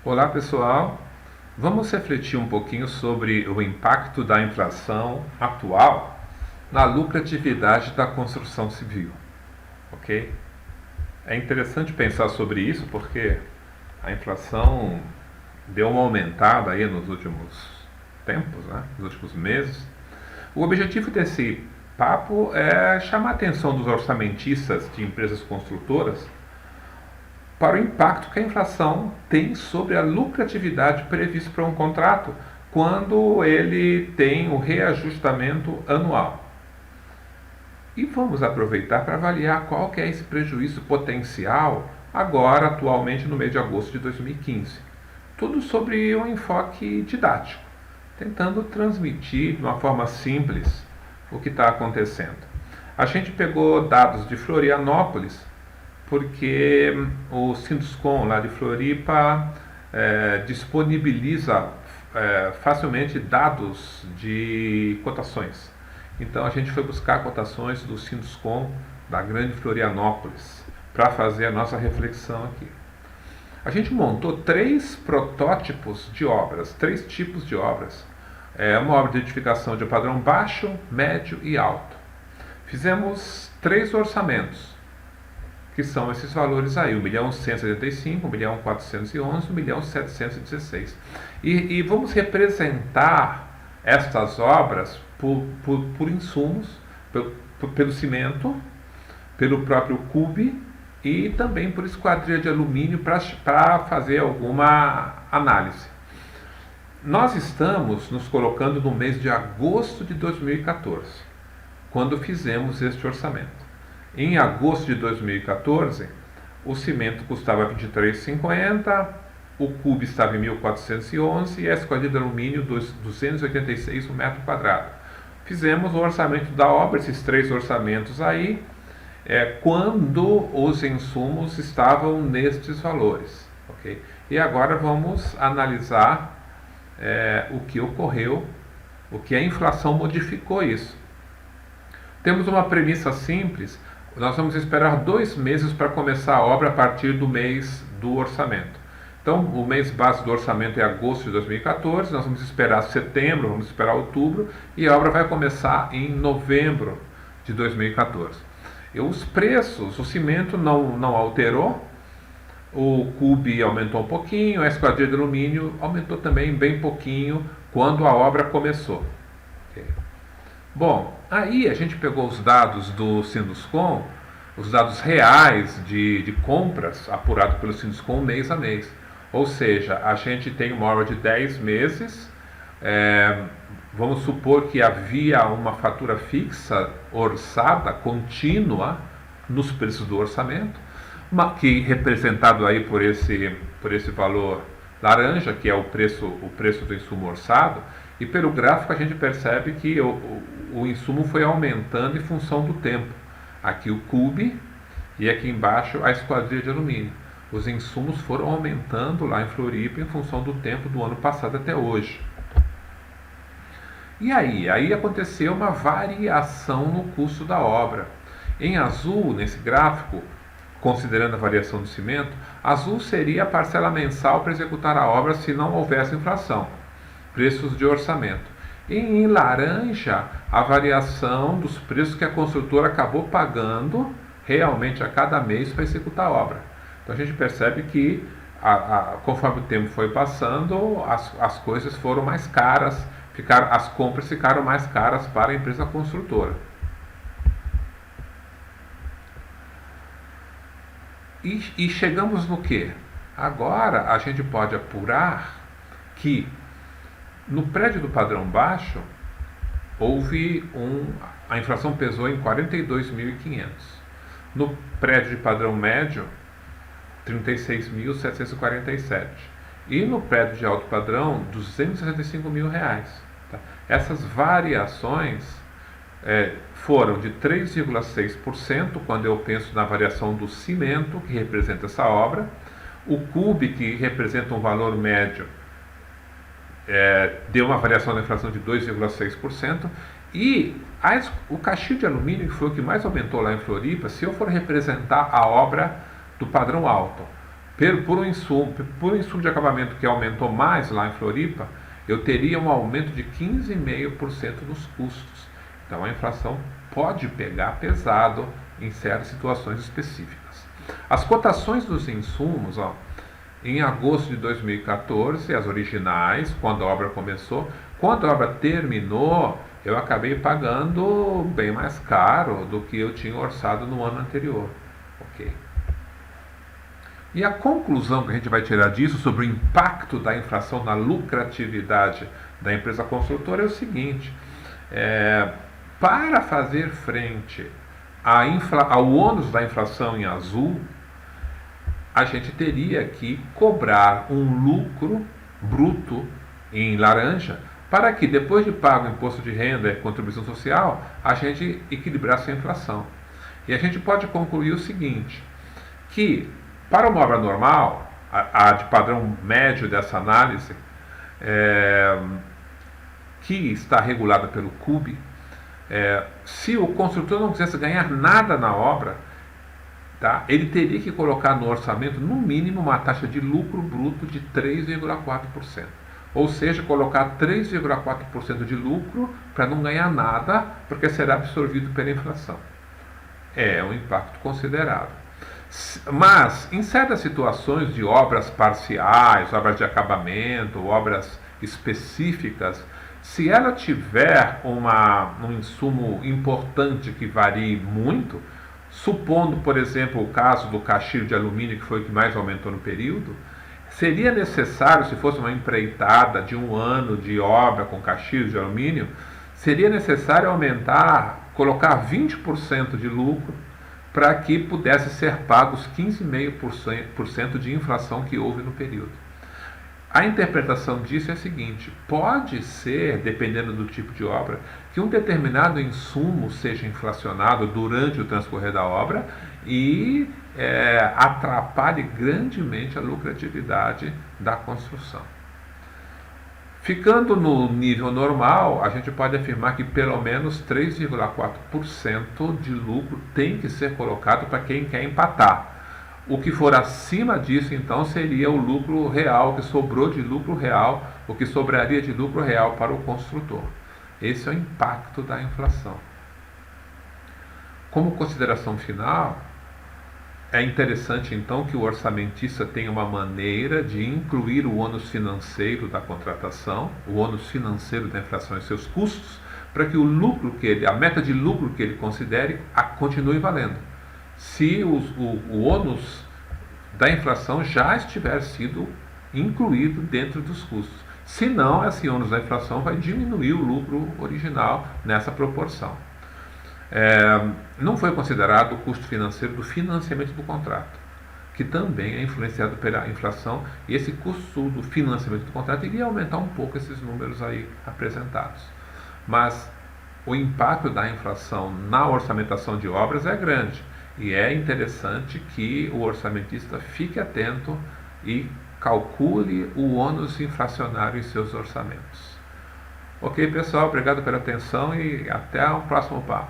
Olá pessoal, vamos refletir um pouquinho sobre o impacto da inflação atual na lucratividade da construção civil, ok? É interessante pensar sobre isso porque a inflação deu uma aumentada aí nos últimos tempos, né? Nos últimos meses. O objetivo desse papo é chamar a atenção dos orçamentistas de empresas construtoras para o impacto que a inflação tem sobre a lucratividade prevista para um contrato quando ele tem o reajustamento anual. E vamos aproveitar para avaliar qual que é esse prejuízo potencial agora, atualmente, no mês de agosto de 2015. Tudo sobre um enfoque didático, tentando transmitir de uma forma simples o que está acontecendo. A gente pegou dados de Florianópolis, porque o Sinduscon lá de Floripa disponibiliza facilmente dados de cotações. Então a gente foi buscar cotações do Sinduscon da Grande Florianópolis para fazer a nossa reflexão aqui. A gente montou 3 protótipos de obras, 3 tipos de obras. Uma obra de edificação de padrão baixo, médio e alto. Fizemos 3 orçamentos, que são esses valores aí, 1.175.000, 1.411.000, 1.716.000. E vamos representar estas obras por insumos, pelo cimento, pelo próprio cube e também por esquadria de alumínio para fazer alguma análise. Nós estamos nos colocando no mês de agosto de 2014, quando fizemos este orçamento. Em agosto de 2014, o cimento custava R$ 23,50, o cubo estava em 1.411 e a esquadria de alumínio 286 um metro quadrado. Fizemos o orçamento da obra, esses 3 orçamentos aí, quando os insumos estavam nestes valores. Okay? E agora vamos analisar o que ocorreu, o que a inflação modificou isso. Temos uma premissa simples. Nós vamos esperar 2 meses para começar a obra a partir do mês do orçamento. Então, o mês base do orçamento é agosto de 2014, nós vamos esperar setembro, vamos esperar outubro, e a obra vai começar em novembro de 2014. E os preços, o cimento não alterou, o cube aumentou um pouquinho, a esquadria de alumínio aumentou também bem pouquinho quando a obra começou. Okay. Bom, aí a gente pegou os dados do Sinduscon, os dados reais de compras apurados pelo Sinduscon mês a mês. Ou seja, a gente tem uma obra de 10 meses, vamos supor que havia uma fatura fixa, orçada, contínua, nos preços do orçamento, que representado aí por esse valor laranja, que é o preço do insumo orçado, e pelo gráfico a gente percebe que o insumo foi aumentando em função do tempo. Aqui o cube e aqui embaixo a esquadria de alumínio. Os insumos foram aumentando lá em Floripa em função do tempo do ano passado até hoje. E aí aconteceu uma variação no custo da obra. Em azul, nesse gráfico, considerando a variação do cimento, azul seria a parcela mensal para executar a obra se não houvesse inflação. Preços de orçamento. E em laranja, a variação dos preços que a construtora acabou pagando realmente a cada mês para executar a obra. Então a gente percebe que conforme o tempo foi passando, as coisas foram mais caras, as compras ficaram mais caras para a empresa construtora. E chegamos no quê? Agora a gente pode apurar que no prédio do padrão baixo, a inflação pesou em 42.500. No prédio de padrão médio, 36.747. E no prédio de alto padrão, R$265.000. Tá? Essas variações foram de 3,6% quando eu penso na variação do cimento, que representa essa obra, o cube, que representa um valor médio, deu uma variação da inflação de 2,6%, e o caixilho de alumínio, que foi o que mais aumentou lá em Floripa, se eu for representar a obra do padrão alto, Por um insumo de acabamento que aumentou mais lá em Floripa, eu teria um aumento de 15,5% nos custos. Então a inflação pode pegar pesado em certas situações específicas. As cotações dos insumos, em agosto de 2014, as originais, quando a obra começou, quando a obra terminou, eu acabei pagando bem mais caro do que eu tinha orçado no ano anterior. Ok? E a conclusão que a gente vai tirar disso sobre o impacto da inflação na lucratividade da empresa construtora é o seguinte: para fazer frente ao ônus da inflação em azul, a gente teria que cobrar um lucro bruto em laranja para que, depois de pago o imposto de renda e contribuição social, a gente equilibrasse a inflação. E a gente pode concluir o seguinte, que para uma obra normal, a de padrão médio dessa análise, que está regulada pelo CUB, se o construtor não quisesse ganhar nada na obra, tá, ele teria que colocar no orçamento, no mínimo, uma taxa de lucro bruto de 3,4%. Ou seja, colocar 3,4% de lucro para não ganhar nada, porque será absorvido pela inflação. É um impacto considerável. Mas, em certas situações de obras parciais, obras de acabamento, obras específicas, se ela tiver um insumo importante que varie muito, supondo, por exemplo, o caso do caixilho de alumínio, que foi o que mais aumentou no período, seria necessário, se fosse uma empreitada de um ano de obra com caixilho de alumínio, seria necessário colocar 20% de lucro para que pudesse ser pagos 15,5% de inflação que houve no período. A interpretação disso é a seguinte: pode ser, dependendo do tipo de obra, que um determinado insumo seja inflacionado durante o transcorrer da obra e atrapalhe grandemente a lucratividade da construção. Ficando no nível normal, a gente pode afirmar que pelo menos 3,4% de lucro tem que ser colocado para quem quer empatar. O que for acima disso, então, seria o lucro real, o que sobrou de lucro real, o que sobraria de lucro real para o construtor. Esse é o impacto da inflação. Como consideração final, é interessante, então, que o orçamentista tenha uma maneira de incluir o ônus financeiro da contratação, o ônus financeiro da inflação e seus custos, para que a meta de lucro que ele considere continue valendo. Se o ônus da inflação já estiver sido incluído dentro dos custos. Se não, esse ônus da inflação vai diminuir o lucro original nessa proporção. Não foi considerado o custo financeiro do financiamento do contrato, que também é influenciado pela inflação, e esse custo do financiamento do contrato iria aumentar um pouco esses números aí apresentados. Mas o impacto da inflação na orçamentação de obras é grande, e é interessante que o orçamentista fique atento e calcule o ônus inflacionário em seus orçamentos. Ok, pessoal, obrigado pela atenção e até o próximo papo.